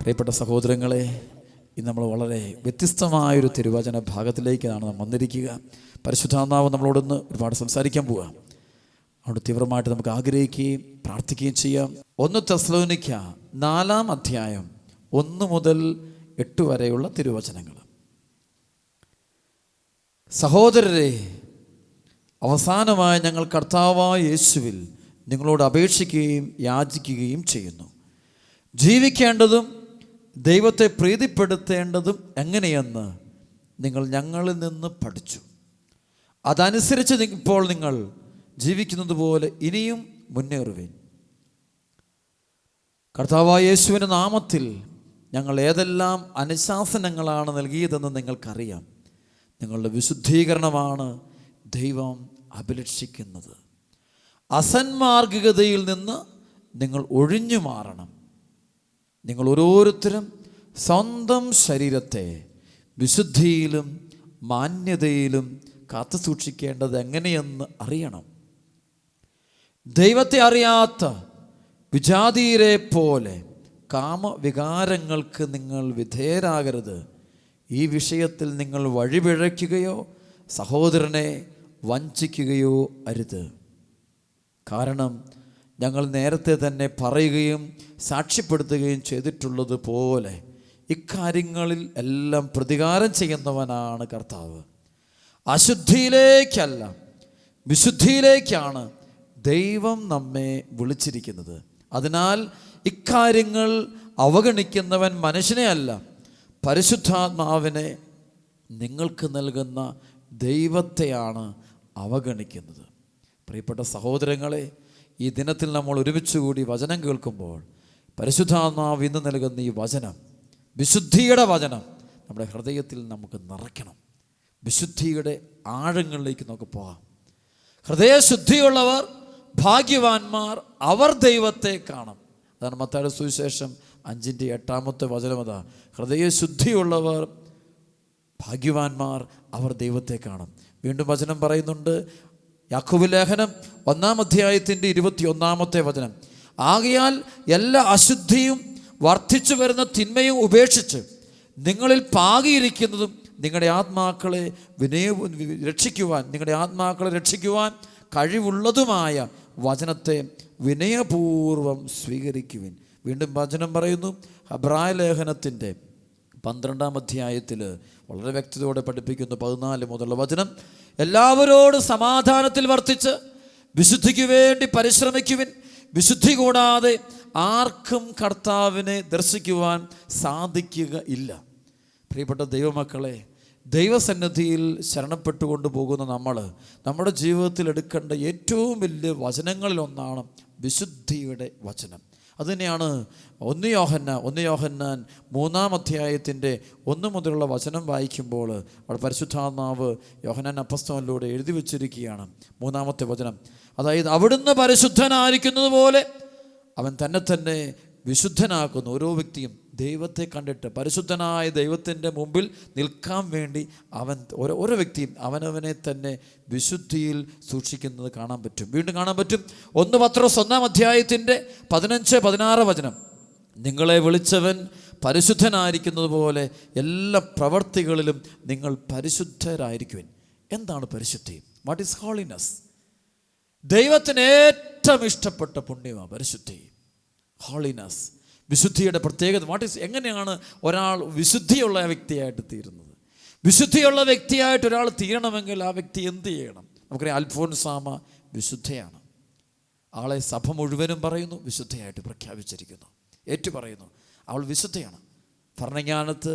പ്രിയപ്പെട്ട സഹോദരങ്ങളെ, ഇന്ന് നമ്മൾ വളരെ വ്യത്യസ്തമായൊരു തിരുവചന ഭാഗത്തിലേക്കാണ് നാം വന്നിരിക്കുക. പരിശുദ്ധാത്മാവ് നമ്മളോടൊന്ന് ഒരുപാട് സംസാരിക്കാൻ പോവുക. അവിടെ തീവ്രമായിട്ട് നമുക്ക് ആഗ്രഹിക്കുകയും പ്രാർത്ഥിക്കുകയും ചെയ്യാം. 1 തെസ്സലോനിക്ക 4 അധ്യായം 1 മുതൽ 8 വരെയുള്ള തിരുവചനങ്ങൾ. സഹോദരരെ, അവസാനമായി ഞങ്ങൾ കർത്താവായ യേശുവിൽ നിങ്ങളോട് അപേക്ഷിക്കുകയും യാചിക്കുകയും ചെയ്യുന്നു. ജീവിക്കേണ്ടതും ദൈവത്തെ പ്രീതിപ്പെടുത്തേണ്ടതും എങ്ങനെയെന്ന് നിങ്ങൾ ഞങ്ങളിൽ നിന്ന് പഠിച്ചു. അതനുസരിച്ച് ഇപ്പോൾ നിങ്ങൾ ജീവിക്കുന്നത് പോലെ ഇനിയും മുന്നേറുവിൻ. കർത്താവായ യേശുവിൻ്റെ നാമത്തിൽ ഞങ്ങൾ ഏതെല്ലാം അനുശാസനങ്ങളാണ് നൽകിയതെന്ന് നിങ്ങൾക്കറിയാം. നിങ്ങളുടെ വിശുദ്ധീകരണമാണ് ദൈവം അഭിലഷിക്കുന്നത്. അസന്മാർഗികതയിൽ നിന്ന് നിങ്ങൾ ഒഴിഞ്ഞു മാറണം. നിങ്ങൾ ഓരോരുത്തരും സ്വന്തം ശരീരത്തെ വിശുദ്ധിയിലും മാന്യതയിലും കാത്തു സൂക്ഷിക്കേണ്ടത് എങ്ങനെയെന്ന് അറിയണം. ദൈവത്തെ അറിയാത്ത വിജാതീയരെ പോലെ കാമവികാരങ്ങൾക്ക് നിങ്ങൾ വിധേയരാകരുത്. ഈ വിഷയത്തിൽ നിങ്ങൾ വഴിപിഴയ്ക്കുകയോ സഹോദരനെ വഞ്ചിക്കുകയോ അരുത്. കാരണം ഞങ്ങൾ നേരത്തെ തന്നെ പറയുകയും സാക്ഷ്യപ്പെടുത്തുകയും ചെയ്തിട്ടുള്ളത് പോലെ ഇക്കാര്യങ്ങളിൽ എല്ലാം പ്രതികാരം ചെയ്യുന്നവനാണ് കർത്താവ്. അശുദ്ധിയിലേക്കല്ല, വിശുദ്ധിയിലേക്കാണ് ദൈവം നമ്മെ വിളിച്ചിരിക്കുന്നത്. അതിനാൽ ഇക്കാര്യങ്ങൾ അവഗണിക്കുന്നവൻ മനുഷ്യനെ അല്ല, പരിശുദ്ധാത്മാവിനെ നിങ്ങൾക്ക് നൽകുന്ന ദൈവത്തെയാണ് അവഗണിക്കുന്നത്. പ്രിയപ്പെട്ട സഹോദരങ്ങളെ, ഈ ദിനത്തിൽ നമ്മൾ ഒരുമിച്ച് കൂടി വചനം കേൾക്കുമ്പോൾ പരിശുദ്ധാത്മാവ് ഇന്ന് നൽകുന്ന ഈ വചനം, വിശുദ്ധിയുടെ വചനം, നമ്മുടെ ഹൃദയത്തിൽ നമുക്ക് നിറയ്ക്കണം. വിശുദ്ധിയുടെ ആഴങ്ങളിലേക്ക് നമുക്ക് പോകാം. ഹൃദയശുദ്ധിയുള്ളവർ ഭാഗ്യവാന്മാർ, അവർ ദൈവത്തെ കാണും. അതാണ് മത്തായിയുടെ സുവിശേഷം 5:8 വചനം. അതാ, ഹൃദയശുദ്ധിയുള്ളവർ ഭാഗ്യവാന്മാർ, അവർ ദൈവത്തെ കാണും. വീണ്ടും വചനം പറയുന്നുണ്ട്, യാക്കോബ് ലേഖനം 1 അധ്യായത്തിൻ്റെ 21 വചനം. ആകയാൽ എല്ലാ അശുദ്ധിയും വർദ്ധിച്ചു വരുന്ന തിന്മയും ഉപേക്ഷിച്ച് നിങ്ങളിൽ പാകിയിരിക്കുന്നതും നിങ്ങളുടെ ആത്മാക്കളെ രക്ഷിക്കുവാൻ കഴിവുള്ളതുമായ വചനത്തെ വിനയപൂർവം സ്വീകരിക്കുവിൻ. വീണ്ടും വചനം പറയുന്നു, ഹെബ്രായ ലേഖനത്തിൻ്റെ 12 അധ്യായത്തിൽ വളരെ വ്യക്തതയോടെ പഠിപ്പിക്കുന്നു 14 മുതലുള്ള വചനം. എല്ലാവരോടും സമാധാനത്തിൽ വർത്തിച്ച് വിശുദ്ധിക്ക് വേണ്ടി പരിശ്രമിക്കുവിൻ. വിശുദ്ധി കൂടാതെ ആർക്കും കർത്താവിനെ ദർശിക്കുവാൻ സാധിക്കുക ഇല്ല. പ്രിയപ്പെട്ട ദൈവമക്കളെ, ദൈവസന്നിധിയിൽ ശരണപ്പെട്ടുകൊണ്ട് പോകുന്ന നമ്മുടെ ജീവിതത്തിൽ എടുക്കേണ്ട ഏറ്റവും വലിയ വചനങ്ങളിലൊന്നാണ് വിശുദ്ധിയുടെ വചനം. അതുതന്നെയാണ് 1 യോഹന്നാൻ 3 അധ്യായത്തിൻ്റെ 1 മുതലുള്ള വചനം വായിക്കുമ്പോൾ അവിടെ പരിശുദ്ധാത്മാവ് യോഹന്നാൻ അപ്പസ്തലനിലൂടെ എഴുതി വച്ചിരിക്കുകയാണ് 3 വചനം. അതായത്, അവിടുന്ന് പരിശുദ്ധനായിരിക്കുന്നത് പോലെ അവൻ തന്നെ വിശുദ്ധനാക്കുന്നു. ഓരോ വ്യക്തിയും ദൈവത്തെ കണ്ടിട്ട് പരിശുദ്ധനായ ദൈവത്തിൻ്റെ മുമ്പിൽ നിൽക്കാൻ വേണ്ടി ഓരോ വ്യക്തിയും അവനവനെ തന്നെ വിശുദ്ധിയിൽ സൂക്ഷിക്കുന്നത് കാണാൻ പറ്റും. വീണ്ടും കാണാൻ പറ്റും 1 പത്രോസ് 1 അധ്യായത്തിൻ്റെ 15-16 വചനം. നിങ്ങളെ വിളിച്ചവൻ പരിശുദ്ധനായിരിക്കുന്നത് പോലെ എല്ലാ പ്രവർത്തികളിലും നിങ്ങൾ പരിശുദ്ധരായിരിക്കുവിൻ. എന്താണ് പരിശുദ്ധി? What is holiness? ദൈവത്തിന് ഏറ്റവും ഇഷ്ടപ്പെട്ട പുണ്യമാണ് പരിശുദ്ധി, ഹോളിനെസ്. വിശുദ്ധിയുടെ പ്രത്യേകത എങ്ങനെയാണ് ഒരാൾ വിശുദ്ധിയുള്ള വ്യക്തിയായിട്ട് തീരുന്നത്? വിശുദ്ധിയുള്ള വ്യക്തിയായിട്ട് ഒരാൾ തീരണമെങ്കിൽ ആ വ്യക്തി എന്ത് ചെയ്യണം? നമുക്കറിയാം, അൽഫോൻസാമ വിശുദ്ധയാണ്. ആളെ സഭ മുഴുവനും പറയുന്നു, വിശുദ്ധയായിട്ട് പ്രഖ്യാപിച്ചിരിക്കുന്നു, ഏറ്റുപറയുന്നു. അവൾ വിശുദ്ധയാണ്. ഭരണങ്ങാനത്ത്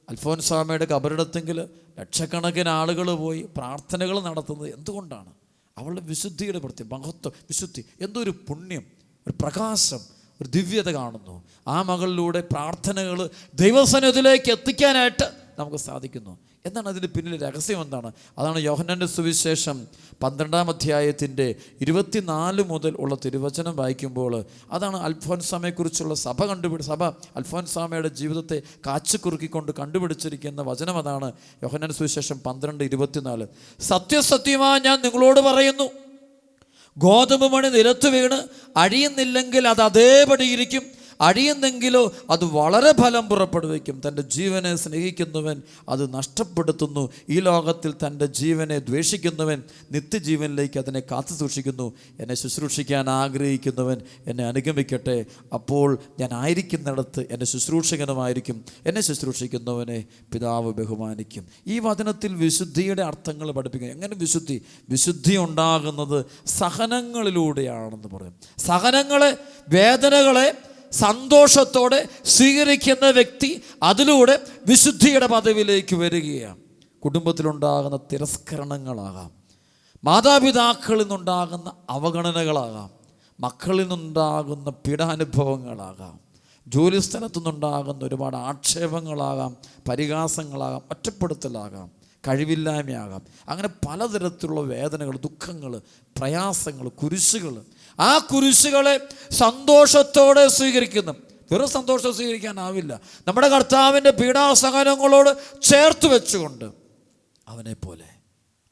അൽഫോൻസാമയുടെ കബറിടത്തെങ്കിൽ ലക്ഷക്കണക്കിന് ആളുകൾ പോയി പ്രാർത്ഥനകൾ നടത്തുന്നത് എന്തുകൊണ്ടാണ്? അവളുടെ വിശുദ്ധിയുടെ മഹത്വം, വിശുദ്ധി, എന്തൊരു പുണ്യം, ഒരു പ്രകാശം, ഒരു ദിവ്യത കാണുന്നു. ആ മകളിലൂടെ പ്രാർത്ഥനകൾ ദൈവസന്നിധിയിലേക്ക് എത്തിക്കാനായിട്ട് നമുക്ക് സാധിക്കുന്നു. എന്താണ് അതിൻ്റെ പിന്നിലെ രഹസ്യം? എന്താണ്? അതാണ് യോഹന്നാൻ്റെ സുവിശേഷം 12 അധ്യായത്തിൻ്റെ 24 മുതൽ ഉള്ള തിരുവചനം വായിക്കുമ്പോൾ അതാണ് അൽഫോൻസാമയെക്കുറിച്ചുള്ള സഭ അൽഫോൻസാമയുടെ ജീവിതത്തെ കാച്ചിക്കുറുക്കിക്കൊണ്ട് കണ്ടുപിടിച്ചിരിക്കുന്ന വചനം. അതാണ് യോഹന്നാൻ്റെ സുവിശേഷം 12:24. സത്യസത്യമായി ഞാൻ നിങ്ങളോട് പറയുന്നു, ഗോതമ്പ് മണി നിലത്ത് വീണ് അഴിയുന്നില്ലെങ്കിൽ അത് അതേപടി ഇരിക്കും, അഴിയുന്നെങ്കിലോ അത് വളരെ ഫലം പുറപ്പെടുവിക്കും. തൻ്റെ ജീവനെ സ്നേഹിക്കുന്നവൻ അത് നഷ്ടപ്പെടുത്തുന്നു. ഈ ലോകത്തിൽ തൻ്റെ ജീവനെ ദ്വേഷിക്കുന്നവൻ നിത്യജീവനിലേക്ക് അതിനെ കാത്തു സൂക്ഷിക്കുന്നു. എന്നെ ശുശ്രൂഷിക്കാൻ ആഗ്രഹിക്കുന്നവൻ എന്നെ അനുഗമിക്കട്ടെ, അപ്പോൾ ഞാൻ ആയിരിക്കുന്നിടത്ത് എൻ്റെ ശുശ്രൂഷകനുമായിരിക്കും. എന്നെ ശുശ്രൂഷിക്കുന്നവനെ പിതാവ് ബഹുമാനിക്കും. ഈ വചനത്തിൽ വിശുദ്ധിയുടെ അർത്ഥങ്ങൾ പഠിപ്പിക്കുന്നു. എങ്ങനെ വിശുദ്ധി ഉണ്ടാകുന്നത് സഹനങ്ങളിലൂടെയാണെന്ന് പറയും. സഹനങ്ങളെ, വേദനകളെ സന്തോഷത്തോടെ സ്വീകരിക്കുന്ന വ്യക്തി അതിലൂടെ വിശുദ്ധിയുടെ പദവിയിലേക്ക് വരികയാണ്. കുടുംബത്തിലുണ്ടാകുന്ന തിരസ്കരണങ്ങളാകാം, മാതാപിതാക്കളിൽ നിന്നുണ്ടാകുന്ന അവഗണനകളാകാം, മക്കളിൽ നിന്നുണ്ടാകുന്ന പീഡാനുഭവങ്ങളാകാം, ജോലിസ്ഥലത്തു നിന്നുണ്ടാകുന്ന ഒരുപാട് ആക്ഷേപങ്ങളാകാം, പരിഹാസങ്ങളാകാം, ഒറ്റപ്പെടുത്തലാകാം, കഴിവില്ലായ്മയാകാം. അങ്ങനെ പലതരത്തിലുള്ള വേദനകൾ, ദുഃഖങ്ങൾ, പ്രയാസങ്ങൾ, കുരിശുകൾ. ആ കുരിശുകളെ സന്തോഷത്തോടെ സ്വീകരിക്കുന്നു. വെറും സന്തോഷം സ്വീകരിക്കാനാവില്ല. നമ്മുടെ കർത്താവിൻ്റെ പീഡാസഹനങ്ങളോട് ചേർത്ത് വെച്ചുകൊണ്ട് അവനെ പോലെ,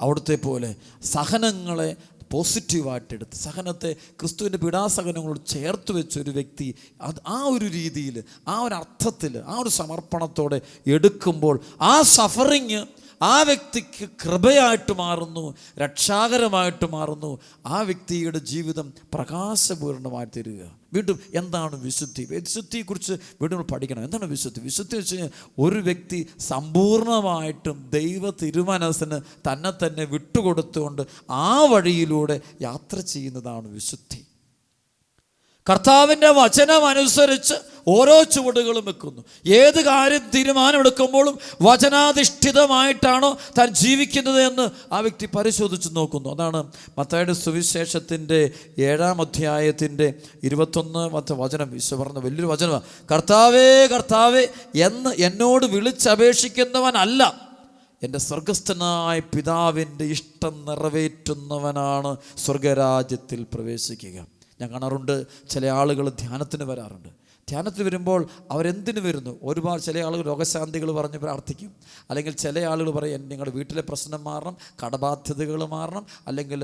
അവിടുത്തെ പോലെ സഹനങ്ങളെ പോസിറ്റീവായിട്ടെടുത്ത്, സഹനത്തെ ക്രിസ്തുവിൻ്റെ പീഡാസഹനങ്ങളോട് ചേർത്ത് വെച്ചൊരു വ്യക്തി അത് ആ ഒരു രീതിയിൽ, ആ ഒരു അർത്ഥത്തിൽ, ആ ഒരു സമർപ്പണത്തോടെ എടുക്കുമ്പോൾ ആ സഫറിങ് ആ വ്യക്തിക്ക് കൃപയായിട്ട് മാറുന്നു, രക്ഷാകരമായിട്ട് മാറുന്നു. ആ വ്യക്തിയുടെ ജീവിതം പ്രകാശപൂർണ്ണമായി തീരുക. വീണ്ടും എന്താണ് വിശുദ്ധി? വിശുദ്ധിയെക്കുറിച്ച് വീണ്ടും പഠിക്കണം. എന്താണ് വിശുദ്ധി? വിശുദ്ധി വെച്ച് കഴിഞ്ഞാൽ ഒരു വ്യക്തി സമ്പൂർണ്ണമായിട്ടും ദൈവ തിരുമനസ്സിന് തന്നെ വിട്ടുകൊടുത്തുകൊണ്ട് ആ വഴിയിലൂടെ യാത്ര ചെയ്യുന്നതാണ് വിശുദ്ധി. കർത്താവിൻ്റെ വചനം അനുസരിച്ച് ഓരോ ചുവടുകളും വെക്കുന്നു. ഏത് കാര്യം തീരുമാനമെടുക്കുമ്പോഴും വചനാധിഷ്ഠിതമായിട്ടാണോ താൻ ജീവിക്കുന്നത് എന്ന് ആ വ്യക്തി പരിശോധിച്ച് നോക്കുന്നു. അതാണ് മത്തായിയുടെ സുവിശേഷത്തിൻ്റെ 7-ാം അധ്യായത്തിൻ്റെ 21-ാമത്തെ വചനം. ഈശോ പറഞ്ഞ വലിയൊരു വചനമാണ്. കർത്താവേ കർത്താവേ എന്ന് എന്നോട് വിളിച്ചപേക്ഷിക്കുന്നവനല്ല, എൻ്റെ സ്വർഗസ്ഥനായ പിതാവിൻ്റെ ഇഷ്ടം നിറവേറ്റുന്നവനാണ് സ്വർഗരാജ്യത്തിൽ പ്രവേശിക്കുക. ഞാൻ കാണാറുണ്ട്, ചില ആളുകൾ ധ്യാനത്തിന് വരാറുണ്ട്. ധ്യാനത്തിൽ വരുമ്പോൾ അവരെന്തിനു വരുന്നു? ഒരുപാട് ചില ആളുകൾ രോഗശാന്തികൾ പറഞ്ഞ് പ്രാർത്ഥിക്കും. അല്ലെങ്കിൽ ചില ആളുകൾ പറയും നിങ്ങളുടെ വീട്ടിലെ പ്രശ്നം മാറണം, കടബാധ്യതകൾ മാറണം, അല്ലെങ്കിൽ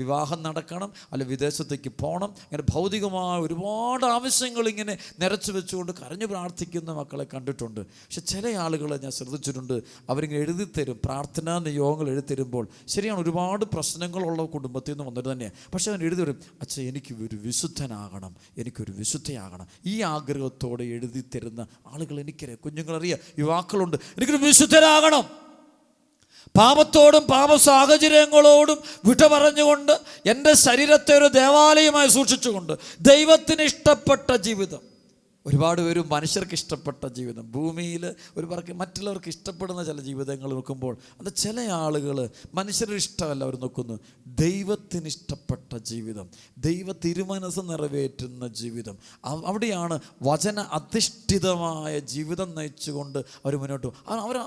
വിവാഹം നടക്കണം, അല്ലെങ്കിൽ വിദേശത്തേക്ക് പോകണം. ഇങ്ങനെ ഭൗതികമായ ഒരുപാട് ആവശ്യങ്ങൾ ഇങ്ങനെ നിറച്ചു വെച്ചുകൊണ്ട് കരഞ്ഞു പ്രാർത്ഥിക്കുന്ന മക്കളെ കണ്ടിട്ടുണ്ട്. പക്ഷെ ചില ആളുകളെ ഞാൻ ശ്രദ്ധിച്ചിട്ടുണ്ട്, അവരിങ്ങനെ എഴുതിത്തരും, പ്രാർത്ഥനാ നിയോഗങ്ങൾ എഴുതിത്തരുമ്പോൾ ശരിയാണ്, ഒരുപാട് പ്രശ്നങ്ങളുള്ള കുടുംബത്തിൽ നിന്ന് വന്നിട്ട് തന്നെയാണ്. പക്ഷെ അവൻ എഴുതി വരും, അച്ഛൻ എനിക്ക് ഒരു വിശുദ്ധനാകണം, എനിക്കൊരു വിശുദ്ധയാകണം. ഈ ആഗ്രഹത്തോടെ എഴുതി തരുന്ന ആളുകൾ എനിക്കറിയാം, കുഞ്ഞുങ്ങളറിയാം, യുവാക്കളുണ്ട്. എനിക്കൊരു വിശുദ്ധരാകണം. പാപത്തോടും പാപ സാഹചര്യങ്ങളോടും വിട പറഞ്ഞുകൊണ്ട് എൻ്റെ ശരീരത്തെ ഒരു ദേവാലയമായി സൂക്ഷിച്ചുകൊണ്ട് ദൈവത്തിന് ഇഷ്ടപ്പെട്ട ജീവിതം. ഒരുപാട് പേര് മനുഷ്യർക്ക് ഇഷ്ടപ്പെട്ട ജീവിതം, ഭൂമിയിൽ ഒരുപാട് മറ്റുള്ളവർക്ക് ഇഷ്ടപ്പെടുന്ന ചില ജീവിതങ്ങൾ നോക്കുമ്പോൾ അത് ചില ആളുകൾ മനുഷ്യരുടെ ഇഷ്ടമല്ല അവർ നോക്കുന്നു, ദൈവത്തിന് ഇഷ്ടപ്പെട്ട ജീവിതം, ദൈവ തിരുമനസ് നിറവേറ്റുന്ന ജീവിതം. അവിടെയാണ് വചന അധിഷ്ഠിതമായ ജീവിതം നയിച്ചുകൊണ്ട് അവർ മുന്നോട്ട് പോകും.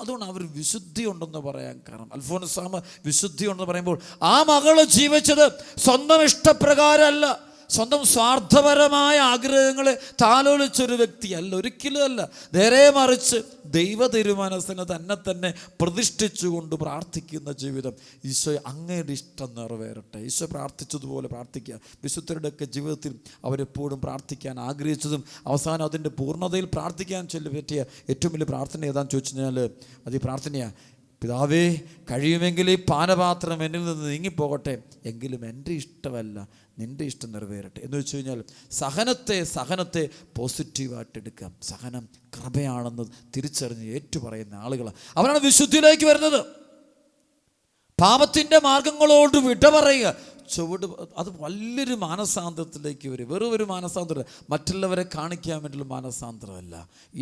അതുകൊണ്ട് അവർ വിശുദ്ധി ഉണ്ടെന്ന് പറയാൻ കാരണം, അൽഫോൻസാമ വിശുദ്ധി ഉണ്ടെന്ന് പറയുമ്പോൾ ആ മകള് ജീവിച്ചത് സ്വന്തം ഇഷ്ടപ്രകാരമല്ല, സ്വന്തം സ്വാർത്ഥപരമായ ആഗ്രഹങ്ങളെ താലോലിച്ചൊരു വ്യക്തിയല്ല, ഒരിക്കലും അല്ല. നേരെ മറിച്ച് ദൈവ തിരുമനസ്സിനെ തന്നെ പ്രതിഷ്ഠിച്ചുകൊണ്ട് പ്രാർത്ഥിക്കുന്ന ജീവിതം. ഈശോ അങ്ങയുടെ ഇഷ്ടം നിറവേറട്ടെ. ഈശോ പ്രാർത്ഥിച്ചതുപോലെ പ്രാർത്ഥിക്കുക. വിശുദ്ധരുടെയൊക്കെ ജീവിതത്തിൽ അവരെപ്പോഴും പ്രാർത്ഥിക്കാൻ ആഗ്രഹിച്ചതും അവസാനം അതിൻ്റെ പൂർണ്ണതയിൽ പ്രാർത്ഥിക്കാൻ പറ്റിയ ഏറ്റവും വലിയ പ്രാർത്ഥന ഏതാണെന്ന് ചോദിച്ചു കഴിഞ്ഞാൽ അത് ഈ പ്രാർത്ഥനയാണ്. പിതാവേ, കഴിയുമെങ്കിൽ ഈ പാനപാത്രം എന്നിൽ നിന്ന് നീങ്ങിപ്പോകട്ടെ, എങ്കിലും എൻ്റെ ഇഷ്ടമല്ല നിൻ്റെ ഇഷ്ടം നിറവേറട്ടെ എന്ന് വെച്ച് കഴിഞ്ഞാൽ സഹനത്തെ പോസിറ്റീവായിട്ട് എടുക്കാം. സഹനം കൃപയാണെന്ന് തിരിച്ചറിഞ്ഞ് ഏറ്റുപറയുന്ന ആളുകളാണ്. അവരാണ് വിശുദ്ധിയിലേക്ക് വരുന്നത്. പാപത്തിൻ്റെ മാർഗങ്ങളോട് വിട പറയുക, ചുവട്, അത് വലിയൊരു മാനസാന്തരത്തിലേക്ക് വരും. വെറും ഒരു മാനസാന്തരം, മറ്റുള്ളവരെ കാണിക്കാൻ വേണ്ടിയുള്ള മാനസാന്തരമല്ല,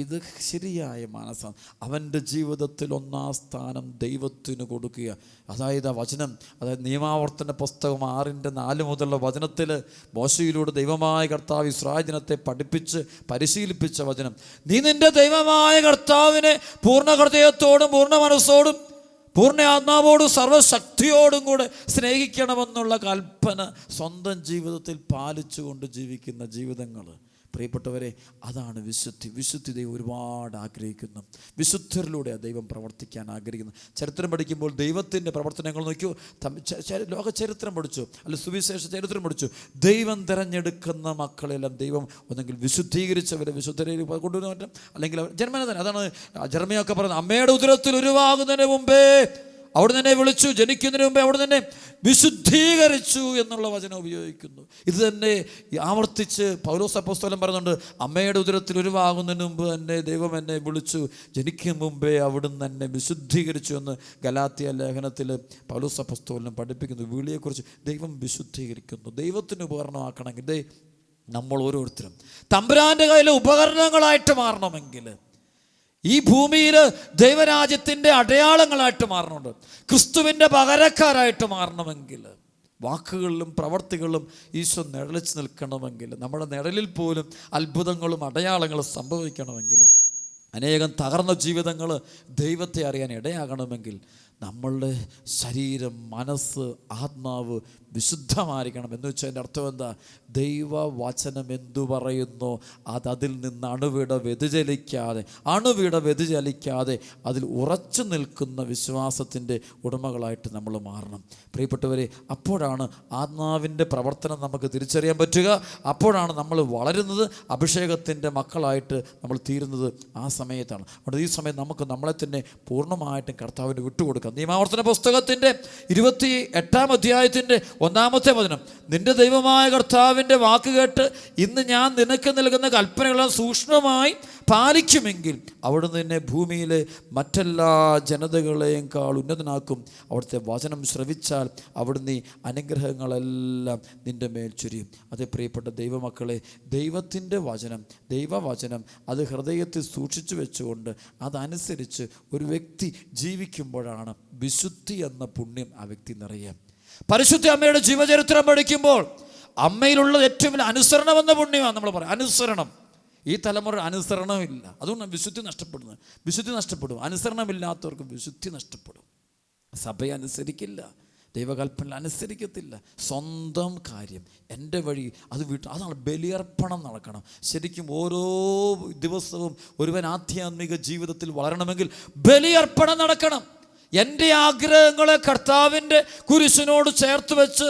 ഇത് ശരിയായ മാനസാന്തരം. അവൻ്റെ ജീവിതത്തിൽ 1-ാം സ്ഥാനം ദൈവത്തിന് കൊടുക്കുക. അതായത് ആ വചനം, അതായത് നിയമാവർത്തന പുസ്തകം 6:4 മുതലുള്ള വചനത്തിൽ മോശയിലൂടെ ദൈവമായ കർത്താവ് ഇസ്രായേൽ ജനത്തെ പഠിപ്പിച്ച് പരിശീലിപ്പിച്ച വചനം, നീ നിൻ്റെ ദൈവമായ കർത്താവിനെ പൂർണ്ണ ഹൃദയത്തോടും പൂർണ്ണ മനസ്സോടും പൂർണ്ണ ആത്മാവോടും സർവശക്തിയോടും കൂടെ സ്നേഹിക്കണമെന്നുള്ള കൽപ്പന സ്വന്തം ജീവിതത്തിൽ പാലിച്ചുകൊണ്ട് ജീവിക്കുന്ന ജീവിതങ്ങൾ. പ്രിയപ്പെട്ടവരെ, അതാണ് വിശുദ്ധി. വിശുദ്ധി ദൈവം ഒരുപാട് ആഗ്രഹിക്കുന്നു. വിശുദ്ധരിലൂടെ ദൈവം പ്രവർത്തിക്കാൻ ആഗ്രഹിക്കുന്നു. ചരിത്രം പഠിക്കുമ്പോൾ ദൈവത്തിൻ്റെ പ്രവർത്തനങ്ങൾ നോക്കിയോ, ലോക ചരിത്രം പഠിച്ചു, അല്ല സുവിശേഷ ചരിത്രം പഠിച്ചു. ദൈവം തിരഞ്ഞെടുക്കുന്ന മക്കളെല്ലാം ദൈവം ഒന്നെങ്കിൽ വിശുദ്ധീകരിച്ചവരെ വിശുദ്ധരെ കൊണ്ടുവരാൻ, അല്ലെങ്കിൽ അവർ ജന്മന തന്നെ. അതാണ് ജെറമ്യായൊക്കെ പറയുന്നത്, അമ്മയുടെ ഉദരത്തിൽ ഉരുവാകുന്നതിന് മുമ്പേ അവിടെ തന്നെ വിളിച്ചു, ജനിക്കുന്നതിന് മുമ്പേ അവിടെ തന്നെ വിശുദ്ധീകരിച്ചു എന്നുള്ള വചനം ഉപയോഗിക്കുന്നു. ഇത് തന്നെ ആവർത്തിച്ച് പൗലോസ് അപ്പോസ്തലൻ പറയുന്നുണ്ട്, അമ്മയുടെ ഉദരത്തിൽ ഉരുവാകുന്നതിന് മുമ്പ് തന്നെ ദൈവം എന്നെ വിളിച്ചു, ജനിക്കും മുമ്പേ അവിടുന്ന് എന്നെ വിശുദ്ധീകരിച്ചു എന്ന് ഗലാത്യ ലേഖനത്തിൽ പൗലോസ് അപ്പോസ്തലൻ പഠിപ്പിക്കുന്നു. വിളിയെക്കുറിച്ച് ദൈവം വിശുദ്ധീകരിക്കുന്നു. ദൈവത്തിന് ഉപകരണമാക്കണമെങ്കിൽ നമ്മൾ ഓരോരുത്തരും തമ്പുരാൻ്റെ കയ്യിലെ ഉപകരണങ്ങളായിട്ട് മാറണമെങ്കിൽ, ഈ ഭൂമിയിൽ ദൈവരാജ്യത്തിൻ്റെ അടയാളങ്ങളായിട്ട് മാറണമുണ്ട്, ക്രിസ്തുവിൻ്റെ പകരക്കാരായിട്ട് മാറണമെങ്കിൽ, വാക്കുകളിലും പ്രവർത്തികളിലും ഈശോ നിഴലിച്ച് നിൽക്കണമെങ്കിൽ, നമ്മുടെ നിഴലിൽ പോലും അത്ഭുതങ്ങളും അടയാളങ്ങളും സംഭവിക്കണമെങ്കിൽ, അനേകം തകർന്ന ജീവിതങ്ങൾ ദൈവത്തെ അറിയാൻ ഇടയാകണമെങ്കിൽ നമ്മളുടെ ശരീരം, മനസ്സ്, ആത്മാവ് വിശുദ്ധമായിരിക്കണം. എന്ന് വെച്ചാൽ അതിൻ്റെ അർത്ഥം എന്താ? ദൈവവചനം എന്തു പറയുന്നോ അതിൽ നിന്ന് അണുവിട വ്യതിചലിക്കാതെ അതിൽ ഉറച്ചു നിൽക്കുന്ന വിശ്വാസത്തിൻ്റെ ഉടമകളായിട്ട് നമ്മൾ മാറണം. പ്രിയപ്പെട്ടവരെ, അപ്പോഴാണ് ആത്മാവിൻ്റെ പ്രവർത്തനം നമുക്ക് തിരിച്ചറിയാൻ പറ്റുക. അപ്പോഴാണ് നമ്മൾ വളരുന്നത്, അഭിഷേകത്തിൻ്റെ മക്കളായിട്ട് നമ്മൾ തീരുന്നത് ആ സമയത്താണ്. അതുകൊണ്ട് ഈ സമയം നമുക്ക് നമ്മളെ തന്നെ പൂർണ്ണമായിട്ടും കർത്താവിന് വിട്ടുകൊടുക്കാം. നിയമാവർത്തന പുസ്തകത്തിൻ്റെ 28-ാം അധ്യായത്തിൻ്റെ 1-ാമത്തെ വചനം, നിന്റെ ദൈവമായ കർത്താവിൻ്റെ വാക്ക് കേട്ട് ഇന്ന് ഞാൻ നിനക്ക് നൽകുന്ന കൽപ്പനകളെ സൂക്ഷ്മമായി പാലിക്കുമെങ്കിൽ അവിടുന്ന് നിന്നെ ഭൂമിയിലെ മറ്റെല്ലാ ജനതകളെയും ഉന്നതനാക്കും. അവിടുത്തെ വചനം ശ്രവിച്ചാൽ അവിടുന്ന് ഈ അനുഗ്രഹങ്ങളെല്ലാം നിൻ്റെ മേൽ ചൊരിയും. അതേ പ്രിയപ്പെട്ട ദൈവമക്കളെ, ദൈവത്തിൻ്റെ വചനം, ദൈവവചനം അത് ഹൃദയത്തിൽ സൂക്ഷിച്ചു വെച്ചുകൊണ്ട് അതനുസരിച്ച് ഒരു വ്യക്തി ജീവിക്കുമ്പോഴാണ് വിശുദ്ധി എന്ന പുണ്യം ആ വ്യക്തി നിറയുക. പരിശുദ്ധ അമ്മയുടെ ജീവചരിത്രം പഠിക്കുമ്പോൾ അമ്മയിലുള്ള ഏറ്റവും വലിയ അനുസരണം എന്ന പുണ്യമാണ് നമ്മൾ പറയാം. അനുസരണം. ഈ തലമുറ അനുസരണമില്ല, അതുകൊണ്ട് വിശുദ്ധി നഷ്ടപ്പെടും. അനുസരണമില്ലാത്തവർക്ക് വിശുദ്ധി നഷ്ടപ്പെടും. സഭയെ അനുസരിക്കില്ല, ദൈവകൽപ്പന അനുസരിക്കത്തില്ല. സ്വന്തം കാര്യം, എൻ്റെ വഴി അത് അതാണ് ബലിയർപ്പണം നടക്കണം. ശരിക്കും ഓരോ ദിവസവും ഒരുവൻ ആധ്യാത്മിക ജീവിതത്തിൽ വളരണമെങ്കിൽ ബലിയർപ്പണം നടക്കണം. എൻ്റെ ആഗ്രഹങ്ങളെ കർത്താവിൻ്റെ കുരിശിനോട് ചേർത്ത് വെച്ച്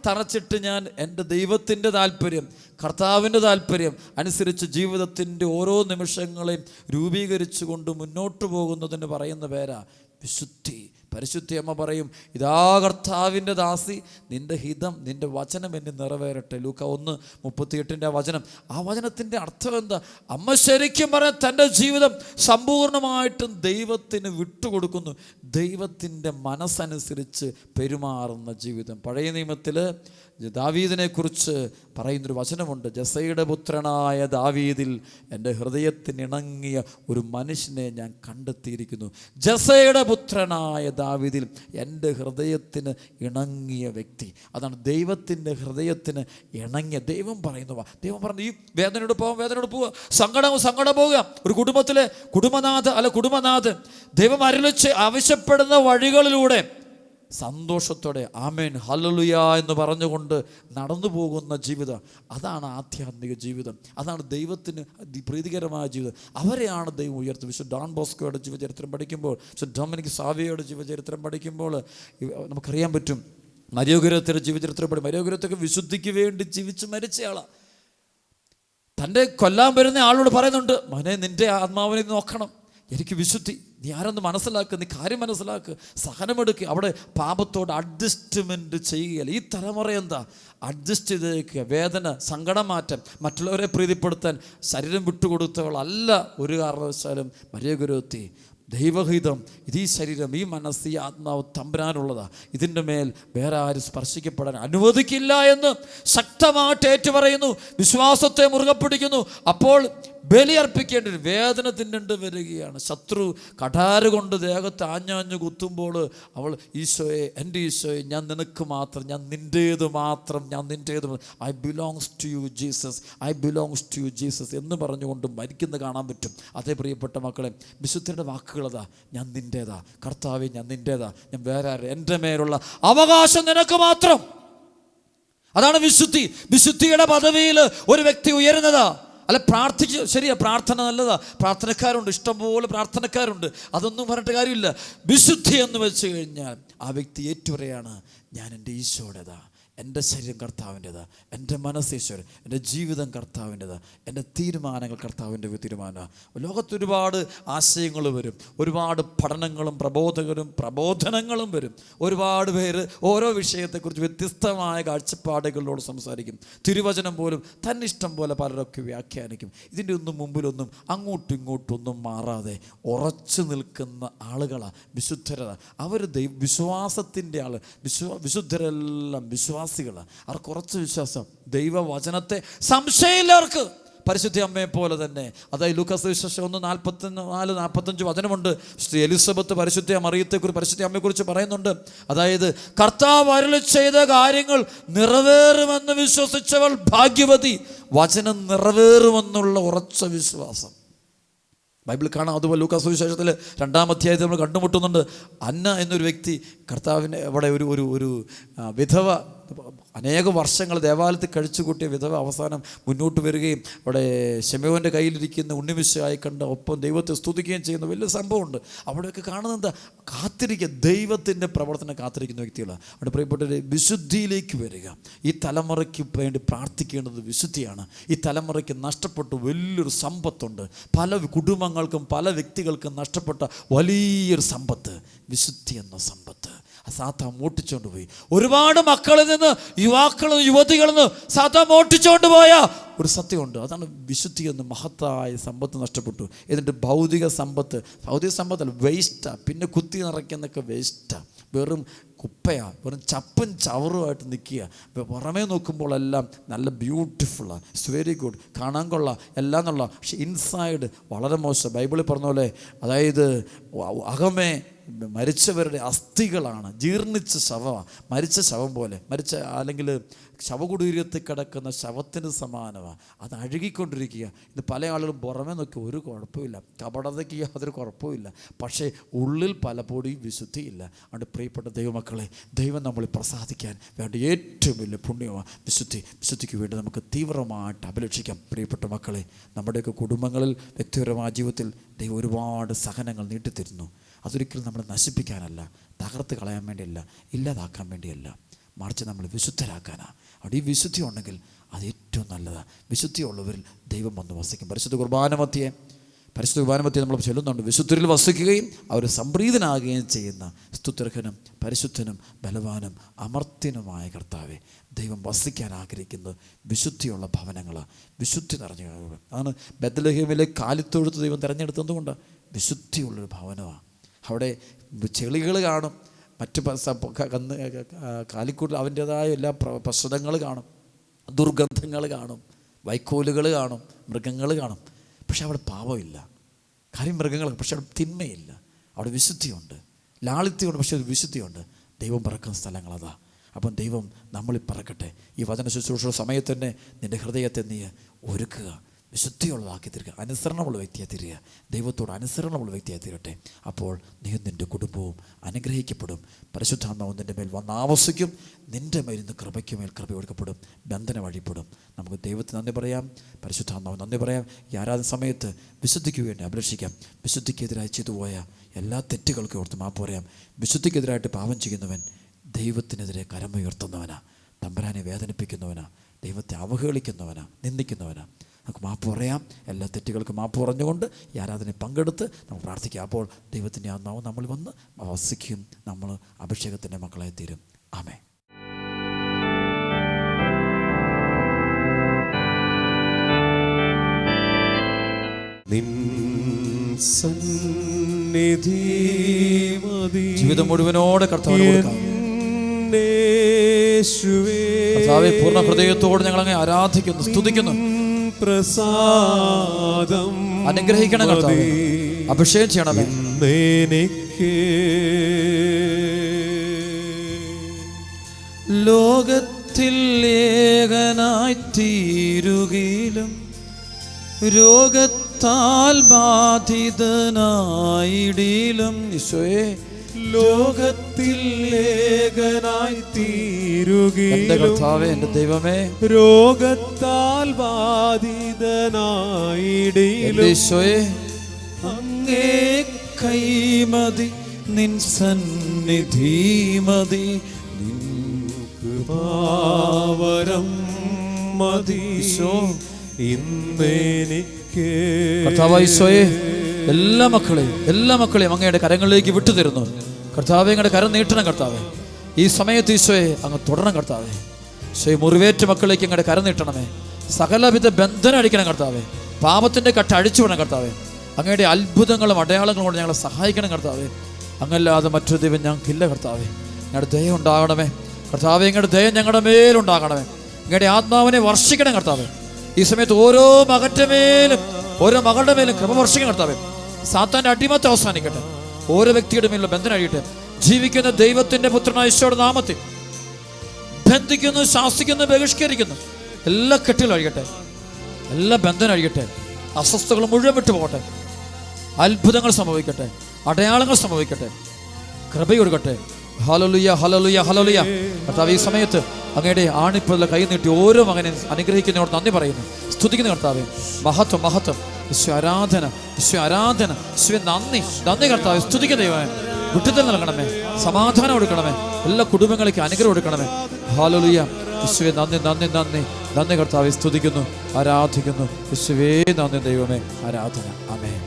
തറച്ചിട്ട് ഞാൻ എൻ്റെ ദൈവത്തിൻ്റെ താല്പര്യം, കർത്താവിൻ്റെ താല്പര്യം അനുസരിച്ച് ജീവിതത്തിൻ്റെ ഓരോ നിമിഷങ്ങളെയും രൂപീകരിച്ചു കൊണ്ട് മുന്നോട്ട് പോകുന്നതിന് പറയുന്ന പേരാ വിശുദ്ധി. പരിശുദ്ധി അമ്മ പറയും, ഇതാ കർത്താവിൻ്റെ ദാസി, നിൻ്റെ ഹിതം, നിൻ്റെ വചനം എന്നെ നിറവേറട്ടെ. ലൂക്ക 1:38 വചനം. ആ വചനത്തിൻ്റെ അർത്ഥം എന്താ? അമ്മ ശരിക്കും പറയാൻ തൻ്റെ ജീവിതം സമ്പൂർണ്ണമായിട്ടും ദൈവത്തിന് വിട്ടുകൊടുക്കുന്നു. ദൈവത്തിൻ്റെ മനസ്സനുസരിച്ച് പെരുമാറുന്ന ജീവിതം. പഴയ നിയമത്തിൽ ദാവീദിനെ കുറിച്ച് പറയുന്നൊരു വചനമുണ്ട്, ജസയുടെ പുത്രനായ ദാവീദിൽ എൻ്റെ ഹൃദയത്തിനിണങ്ങിയ ഒരു മനുഷ്യനെ ഞാൻ കണ്ടെത്തിയിരിക്കുന്നു. ജസയുടെ പുത്രനായ ദാവീദിൽ എൻ്റെ ഹൃദയത്തിന് ഇണങ്ങിയ വ്യക്തി. അതാണ് ദൈവത്തിൻ്റെ ഹൃദയത്തിന് ഇണങ്ങിയ. ദൈവം പറഞ്ഞു ഈ വേദനയോട് പോവുക, സങ്കടം പോവുക. ഒരു കുടുംബത്തിലെ കുടുംബനാഥൻ ദൈവം അരുളിച്ച് ആവശ്യപ്പെടുന്ന വഴികളിലൂടെ സന്തോഷത്തോടെ ആമേൻ ഹല്ലേലൂയ എന്ന് പറഞ്ഞുകൊണ്ട് നടന്നു പോകുന്ന ജീവിതം, അതാണ് ആധ്യാത്മിക ജീവിതം. അതാണ് ദൈവത്തിന് പ്രീതികരമായ ജീവിതം. അവരെയാണ് ദൈവം ഉയർത്തുന്നത്. വിശുദ്ധ ഡോൺ ബോസ്കോയുടെ ജീവചരിത്രം പഠിക്കുമ്പോൾ, വിശുദ്ധ ഡൊമിനിക് സാവിയയുടെ ജീവചരിത്രം പഠിക്കുമ്പോൾ നമുക്കറിയാൻ പറ്റും. മരിയോഗുരത്തിൻ്റെ ജീവചരിത്രം മരിയോഗുരത്തൊക്കെ വിശുദ്ധിക്ക് വേണ്ടി ജീവിച്ച് മരിച്ചയാളാണ്. തൻ്റെ കൊല്ലാൻ വരുന്ന ആളോട് പറയുന്നുണ്ട്, മോനെ നിൻ്റെ ആത്മാവിനെ നോക്കണം, എനിക്ക് വിശുദ്ധി, നീ ആരെന്ന് മനസ്സിലാക്കുക, നീ കാര്യം മനസ്സിലാക്കുക, സഹനമെടുക്കുക. അവിടെ പാപത്തോട് അഡ്ജസ്റ്റ്മെൻറ്റ് ചെയ്യുകയല്ല. ഈ തലമുറ എന്താ? അഡ്ജസ്റ്റ് ചെയ്തേക്കുക, വേദന, സങ്കടം മാറ്റം, മറ്റുള്ളവരെ പ്രീതിപ്പെടുത്താൻ ശരീരം വിട്ടുകൊടുത്തവളല്ല ഒരു കാരണവശാലും മരിയഗുരുത്തി. ദൈവഹിതം, ഇത് ഈ ശരീരം, ഈ മനസ്സ്, ഈ ആത്മാവ് തമ്പുരാനുള്ളതാ. ഇതിൻ്റെ മേൽ വേറെ ആരും സ്പർശിക്കപ്പെടാൻ അനുവദിക്കില്ല എന്ന് ശക്തമായിട്ട് ഏറ്റുപറയുന്നു. വിശ്വാസത്തെ മുറുകെ പിടിക്കുന്നു. അപ്പോൾ ബലിയർപ്പിക്കേണ്ടി വരും. വേദന തിന്നേണ്ടി വരികയാണ്. ശത്രു കഠാര കൊണ്ട് ദേഹത്ത് ആഞ്ഞാഞ്ഞു കുത്തുമ്പോൾ അവൾ, ഈശോയെ, എൻ്റെ ഈശോയെ, ഞാൻ നിനക്ക് മാത്രം, ഞാൻ നിൻ്റേത് മാത്രം, I belongs to you Jesus, I belongs to you Jesus എന്ന് പറഞ്ഞുകൊണ്ട് മരിക്കുന്നത് കാണാൻ പറ്റും. അതേ പ്രിയപ്പെട്ട മക്കളെ, വിശുദ്ധരുടെ വാക്കുകളതാ, ഞാൻ നിൻ്റേതാ കർത്താവേ, ഞാൻ നിൻ്റേതാ, ഞാൻ വേറെ ആരും, എൻ്റെ മേലുള്ള അവകാശം നിനക്ക് മാത്രം. അതാണ് വിശുദ്ധി. വിശുദ്ധിയുടെ പദവിയിൽ ഒരു വ്യക്തി ഉയരുന്നതാ. അല്ല, പ്രാർത്ഥിച്ച് ശരിയാ, പ്രാർത്ഥന നല്ലതാ, പ്രാർത്ഥനക്കാരുണ്ട്, ഇഷ്ടംപോലെ പ്രാർത്ഥനക്കാരുണ്ട്, അതൊന്നും പറഞ്ഞിട്ട് കാര്യമില്ല. വിശുദ്ധി എന്ന് വെച്ച് കഴിഞ്ഞാൽ ആ വ്യക്തി ഏറ്റുപറയാണ്, ഞാൻ എൻ്റെ ഈശോയുടേതാ, എൻ്റെ ശരീരം കർത്താവിൻ്റെതാ, എൻ്റെ മനസ്സീശ്വരൻ, എൻ്റെ ജീവിതം കർത്താവിൻ്റെതാ, എൻ്റെ തീരുമാനങ്ങൾ കർത്താവിൻ്റെ തീരുമാനമാണ്. ലോകത്തൊരുപാട് ആശയങ്ങൾ വരും, ഒരുപാട് പഠനങ്ങളും പ്രബോധനങ്ങളും വരും. ഒരുപാട് പേര് ഓരോ വിഷയത്തെക്കുറിച്ച് വ്യത്യസ്തമായ കാഴ്ചപ്പാടുകളോട് സംസാരിക്കും. തിരുവചനം പോലും തന്നിഷ്ടം പോലെ പലരൊക്കെ വ്യാഖ്യാനിക്കും. ഇതിൻ്റെ ഒന്നും മുമ്പിലൊന്നും അങ്ങോട്ടും ഇങ്ങോട്ടൊന്നും മാറാതെ ഉറച്ചു നിൽക്കുന്ന ആളുകളാണ് വിശുദ്ധരത. അവർ വിശ്വാസത്തിൻ്റെ ആൾ, വിശുദ്ധരെല്ലാം വിശ്വാസികളാണ്. അവർക്ക് കുറച്ച് വിശ്വാസം, ദൈവവചനത്തെ സംശയമില്ലവർക്ക്. പരിശുദ്ധ അമ്മയെ പോലെ തന്നെ. അതായത് ലൂക്കാസ് വിശേഷം 1:44-45 വചനമുണ്ട്. ശ്രീ എലിസബത്ത് പരിശുദ്ധ മറിയത്തെക്കുറിച്ച്, പരിശുദ്ധ അമ്മയെക്കുറിച്ച് പറയുന്നുണ്ട്. അതായത് കർത്താവ് അരുളി ചെയ്ത കാര്യങ്ങൾ നിറവേറുമെന്ന് വിശ്വസിച്ചവൾ ഭാഗ്യവതി. വചനം നിറവേറുമെന്നുള്ള ഉറച്ച വിശ്വാസം ബൈബിളിൽ കാണാം. അതുപോലെ ലൂക്കാസ് സുവിശേഷത്തിൽ 2-ാം അധ്യായത്തിൽ നമ്മൾ കണ്ടുമുട്ടുന്നുണ്ട്. അന്ന എന്നൊരു വ്യക്തി കർത്താവിൻ്റെ അവിടെ ഒരു വിധവ, അനേക വർഷങ്ങൾ ദേവാലയത്തിൽ കഴിച്ചു കൂട്ടിയ വിധവ അവസാനം മുന്നോട്ട് വരികയും അവിടെ ശിമയോൻ്റെ കയ്യിലിരിക്കുന്ന ഉണ്ണിമിശിഹായെ കണ്ട് ഒപ്പം ദൈവത്തെ സ്തുതിക്കുകയും ചെയ്യുന്ന വലിയ സംഭവമുണ്ട്. അവിടെയൊക്കെ കാണുന്നത് എന്താ? കാത്തിരിക്കുക, ദൈവത്തിൻ്റെ പ്രവർത്തനം കാത്തിരിക്കുന്ന വ്യക്തികളാണ്. അവിടെ പ്രിയപ്പെട്ടവരെ, വിശുദ്ധിയിലേക്ക് വരിക. ഈ തലമുറയ്ക്ക് വേണ്ടി പ്രാർത്ഥിക്കേണ്ടത് വിശുദ്ധിയാണ്. ഈ തലമുറയ്ക്ക് നഷ്ടപ്പെട്ട വലിയൊരു സമ്പത്തുണ്ട്. പല കുടുംബങ്ങൾക്കും പല വ്യക്തികൾക്കും നഷ്ടപ്പെട്ട വലിയൊരു സമ്പത്ത്, വിശുദ്ധി എന്ന സമ്പത്ത്. സാത്താൻ മോട്ടിച്ചുകൊണ്ട് പോയി. ഒരുപാട് മക്കളിൽ നിന്ന്, യുവാക്കളും യുവതികളിൽ നിന്ന് സാത്താൻ മോട്ടിച്ചുകൊണ്ട് പോയ ഒരു സത്യമുണ്ട്. അതാണ് വിശുദ്ധി എന്ന മഹത്തായ സമ്പത്ത് നഷ്ടപ്പെട്ടു. എന്നിട്ട് ഭൗതിക സമ്പത്തല്ല, വേസ്റ്റാണ്. പിന്നെ കുത്തി നിറയ്ക്കുന്നൊക്കെ വേസ്റ്റാണ്, വെറും കുപ്പയാണ്, വെറും ചപ്പും ചവറുമായിട്ട് നിൽക്കുക. പുറമേ നോക്കുമ്പോഴെല്ലാം നല്ല ബ്യൂട്ടിഫുള്ളാണ്, ഇറ്റ്സ് വെരി ഗുഡ്, കാണാൻ കൊള്ളാം എല്ലാം എന്നുള്ള, പക്ഷെ ഇൻസൈഡ് വളരെ മോശം. ബൈബിളിൽ പറഞ്ഞ പോലെ, അതായത് അകമേ മരിച്ചവരുടെ അസ്ഥികളാണ്, ജീർണിച്ച ശവമാണ്, മരിച്ച ശവം പോലെ, അല്ലെങ്കിൽ ശവകുടീരത്തിൽ കിടക്കുന്ന ശവത്തിന് സമാനമാണ്. അത് അഴുകിക്കൊണ്ടിരിക്കുക. ഇത് പല ആളുകളും പുറമേ നോക്കി ഒരു കുഴപ്പമില്ല, കപടതയ്ക്ക് യാതൊരു കുഴപ്പമില്ല, പക്ഷേ ഉള്ളിൽ പലപ്പോഴും വിശുദ്ധിയില്ല. അതുകൊണ്ട് പ്രിയപ്പെട്ട ദൈവമക്കളെ, ദൈവം നമ്മളെ പ്രസാദിക്കാൻ വേണ്ട ഏറ്റവും വലിയ പുണ്യമാണ് വിശുദ്ധി. വിശുദ്ധിക്ക് വേണ്ടി നമുക്ക് തീവ്രമായിട്ട് അപേക്ഷിക്കാം. പ്രിയപ്പെട്ട മക്കളെ, നമ്മുടെയൊക്കെ കുടുംബങ്ങളിൽ, വ്യക്തിപരമായ ജീവിതത്തിൽ ദൈവം ഒരുപാട് സഹനങ്ങൾ നീട്ടിത്തരുന്നു. അതൊരിക്കലും നമ്മൾ നശിപ്പിക്കാനല്ല, തകർത്ത് കളയാൻ വേണ്ടിയല്ല, ഇല്ലാതാക്കാൻ വേണ്ടിയല്ല, മറിച്ച് നമ്മൾ വിശുദ്ധരാക്കാനാണ്. അവിടെ ഈ വിശുദ്ധി ഉണ്ടെങ്കിൽ അത് ഏറ്റവും നല്ലതാണ്. വിശുദ്ധിയുള്ളവരിൽ ദൈവം വന്ന് വസിക്കും. പരിശുദ്ധ കുർബാന മധ്യേ നമ്മൾ ചൊല്ലുന്നുണ്ട്, വിശുദ്ധരിൽ വസിക്കുകയും അവർ സംപ്രീതനാകുകയും ചെയ്യുന്ന സ്തുത്യർഹനും പരിശുദ്ധനും ബലവാനും അമർത്യനുമായ കർത്താവെ, ദൈവം വസിക്കാൻ ആഗ്രഹിക്കുന്നത് വിശുദ്ധിയുള്ള ഭവനങ്ങളാണ്, വിശുദ്ധി നിറഞ്ഞ. അതാണ് ബെത്ലഹേമിലെ കാലിത്തൊഴുത്ത് ദൈവം തിരഞ്ഞെടുത്തതുകൊണ്ട് വിശുദ്ധിയുള്ളൊരു ഭവനമാണ്. അവിടെ ചെളികൾ കാണും, മറ്റ് കാലിക്കൂട്ടിൽ അവൻ്റേതായ എല്ലാ പ്രശ്നങ്ങൾ കാണും, ദുർഗന്ധങ്ങൾ കാണും, വൈക്കോലുകൾ കാണും, മൃഗങ്ങൾ കാണും. പക്ഷെ അവിടെ പാപമില്ല. കാര്യം മൃഗങ്ങൾ, പക്ഷെ അവിടെ തിന്മയില്ല. അവിടെ വിശുദ്ധിയുണ്ട്, ലാളിത്യമുണ്ട്, പക്ഷെ ഒരു വിശുദ്ധിയുണ്ട്. ദൈവം പറക്കുന്ന സ്ഥലങ്ങളതാ. അപ്പം ദൈവം നമ്മളിൽ പറക്കട്ടെ. ഈ വചന ശുശ്രൂഷ സമയത്ത് തന്നെ നിൻ്റെ ഹൃദയത്തെ നീ ഒരുക്കുക, വിശുദ്ധിയുള്ളതാക്കി തീരുക, അനുസരണമുള്ള വ്യക്തിയായി തീരുക, ദൈവത്തോട് അനുസരണമുള്ള വ്യക്തിയായി തീരട്ടെ. അപ്പോൾ നീയും നിൻ്റെ കുടുംബവും അനുഗ്രഹിക്കപ്പെടും. പരിശുദ്ധാത്മാവ് നിൻ്റെ മേൽ വന്നാവസിക്കും. നിൻ്റെ മേൽ ഇന്ന് കൃപയ്ക്ക് മേൽ കൃപ കൊടുക്കപ്പെടും, ബന്ധനം വഴിപ്പെടും. നമുക്ക് ദൈവത്തിന് നന്ദി പറയാം, പരിശുദ്ധാത്മാവ് നന്ദി പറയാം. ഈ ആരാധന സമയത്ത് വിശുദ്ധിക്ക് വേണ്ടി അപേക്ഷിക്കാം. വിശുദ്ധിക്കെതിരായി ചെയ്തുപോയ എല്ലാ തെറ്റുകൾക്കും ഓർത്ത് മാപ്പ് പറയാം. വിശുദ്ധിക്കെതിരായിട്ട് പാപം ചെയ്യുന്നവൻ ദൈവത്തിനെതിരെ കരമുയർത്തുന്നവനാ, തമ്പുരാനെ വേദനിപ്പിക്കുന്നവനാ, ദൈവത്തെ അവഹേളിക്കുന്നവനാ, നിന്ദിക്കുന്നവനാ. നമുക്ക് മാപ്പ് പറയാം. എല്ലാ തെറ്റുകൾക്കും മാപ്പ് പറഞ്ഞുകൊണ്ട് ഈ ആരാധനയിൽ പങ്കെടുത്ത് നമുക്ക് പ്രാർത്ഥിക്കാം. അപ്പോൾ ദൈവത്തിൻ്റെ ആത്മാവ് നമ്മൾ വന്ന് വസിക്കും, നമ്മൾ അഭിഷേകത്തിൻ്റെ മക്കളായി തീരും. ആമേൻ. ജീവിതം മുഴുവനോടെ കർത്താവിന് കൊടുക്കാം. കർത്താവേ, പൂർണ്ണ ഹൃദയത്തോടെ ഞങ്ങൾ അങ്ങ് ആരാധിക്കുന്നു, സ്തുതിക്കുന്നു. പ്രസാദം അനുഗ്രഹിക്കണം കർത്താവേ, അഭിഷേകം ചെയ്യണമേ. ലോകത്തിൽ ഏകനായി തീരുകയിലും രോഗത്താൽ ബാധിതനായിടിലും ഈശോയെ, ലോകത്തിൽ ഏകനായി തീരുകയും എന്റെ കർത്താവേ, എന്റെ ദൈവമേ, രോഗത്താൽ ബാധിതനായിടയിലും ഈശോയെ അങ്ങേ കൈമതി, നിൻ സന്നിധി മതി, നിൻ കൃപാവരം മതി ഇന്നെനിക്ക്. കർത്താവേ ഈശോയെ, എല്ലാ മക്കളെയും അങ്ങയുടെ കരങ്ങളിലേക്ക് വിട്ടുതരുന്നു. കർത്താവേ, അങ്ങയുടെ കരം നീട്ടണം കർത്താവേ. ഈ സമയത്ത് ഈശോയെ അങ്ങ് തുടരണം കർത്താവേ. ഈശോയെ, മുറിവേറ്റ മക്കളിലേക്ക് അങ്ങയുടെ കരം നീട്ടണമേ. സകലവിധ ബന്ധനം അടിക്കണം കർത്താവേ. പാപത്തിന്റെ കട്ട അഴിച്ചു വിടണം കർത്താവേ. അങ്ങയുടെ അത്ഭുതങ്ങളും അടയാളങ്ങളും കൊണ്ട് ഞങ്ങളെ സഹായിക്കണം കർത്താവേ. അങ്ങല്ലാതെ മറ്റൊരു ദൈവം ഞങ്ങൾക്കില്ല കർത്താവേ. ഞങ്ങളുടെ ദയ ഉണ്ടാകണമേ കർത്താവേ. ഞങ്ങളുടെ ദയ ഞങ്ങളുടെ മേലുണ്ടാകണമേ. അങ്ങയുടെ ആത്മാവിനെ വർഷിക്കണം കർത്താവേ. ഈ സമയത്ത് ഓരോ മകന്റെ മേലും ഓരോ മകളുടെ മേലും കൃപ വർഷിക്കണം കർത്താവേ. സാത്താന്റെ അടിമത്തം അവസാനിക്കട്ടെ. ഓരോ വ്യക്തിയുടെ മേലുള്ള ബന്ധനം അഴിയട്ടെ. ജീവിക്കുന്ന ദൈവത്തിന്റെ പുത്രനായ ഈശോയുടെ നാമത്തിൽ ബന്ധിക്കുന്നു, ശാസിക്കുന്നു, ബഹിഷ്കരിക്കുന്നു എല്ലാ കെട്ടുകളും അഴിയട്ടെ. എല്ലാ ബന്ധനം അഴിയട്ടെ. അസ്വസ്ഥകൾ മുഴുവൻ വിട്ടുപോകട്ടെ. അത്ഭുതങ്ങൾ സംഭവിക്കട്ടെ. അടയാളങ്ങൾ സംഭവിക്കട്ടെ. കൃപയൊടുക്കട്ടെ. ഹല്ലേലൂയ, ഹല്ലേലൂയ, ഹല്ലേലൂയ. കർത്താവേ, ഈ സമയത്ത് അങ്ങയുടെ ആണിപ്പുള്ള കൈ നീട്ടി ഓരോ മകനെ അനുഗ്രഹിക്കുന്നതിനോട് നന്ദി പറയുന്നു, സ്തുതിക്കുന്നു കർത്താവേ. മഹത്വം, മഹത്വം. ഈശോ ആരാധന, ഈശോ ആരാധന. ഈശോ നന്ദി, നന്ദി കർത്താവേ. സ്തുതിക്കുന്ന ദൈവമേ, വിട്ടുതൽ നൽകണമേ, സമാധാനം കൊടുക്കണമേ, എല്ലാ കുടുംബങ്ങൾക്ക് അനുഗ്രഹം കൊടുക്കണമേ. ഹല്ലേലൂയ. യേശുവേ നന്ദി, നന്ദി, നന്ദി, നന്ദി കർത്താവേ. സ്തുതിക്കുന്നു, ആരാധിക്കുന്നു. യേശുവേ നന്ദി ദൈവമേ. ആരാധന. ആമേൻ.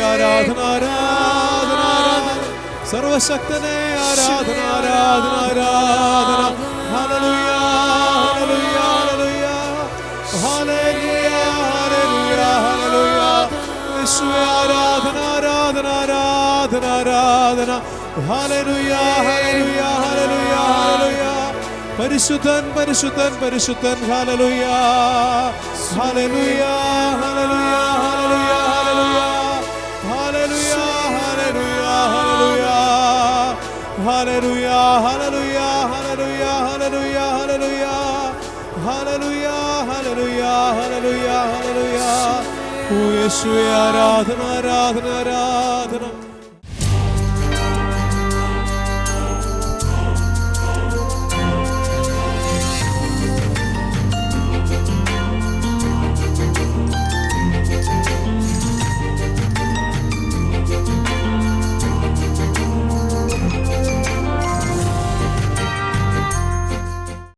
ആരാധന, ആരാധന, സർവശക്തനെ ആരാധന, ആരാധന, ആരാധന. ഹല്ലേലൂയ, ഹല്ലേലൂയ, ഹല്ലേലൂയ, ഹല്ലേലൂയ, ഹല്ലേലൂയ. യേശുവേ ആരാധന, ആരാധന, ആരാധന, ആരാധന. ഹല്ലേലൂയ, ഹല്ലേലൂയ, ഹല്ലേലൂയ, ഹല്ലേലൂയ. പരിശുദ്ധൻ, പരിശുദ്ധൻ, പരിശുദ്ധൻ. ഹല്ലേലൂയ, ഹല്ലേലൂയ, ഹല്ലേലൂയ, ഹല്ലേലൂയ, ഹല്ലേലൂയ. ഹല്ലേലൂയ, ഹല്ലേലൂയ, ഹല്ലേലൂയ. ഹല്ലേലൂയ, ഹല്ലേലൂയ, ഹല്ലേലൂയ, ഹല്ലേലൂയ, ഹല്ലേലൂയ. ഹല്ലേലൂയ, ഹല്ലേലൂയ, ഹല്ലേലൂയ, ഹല്ലേലൂയ. ഓ യേശുവേ ആരാധന, ആരാധന, ആരാധന.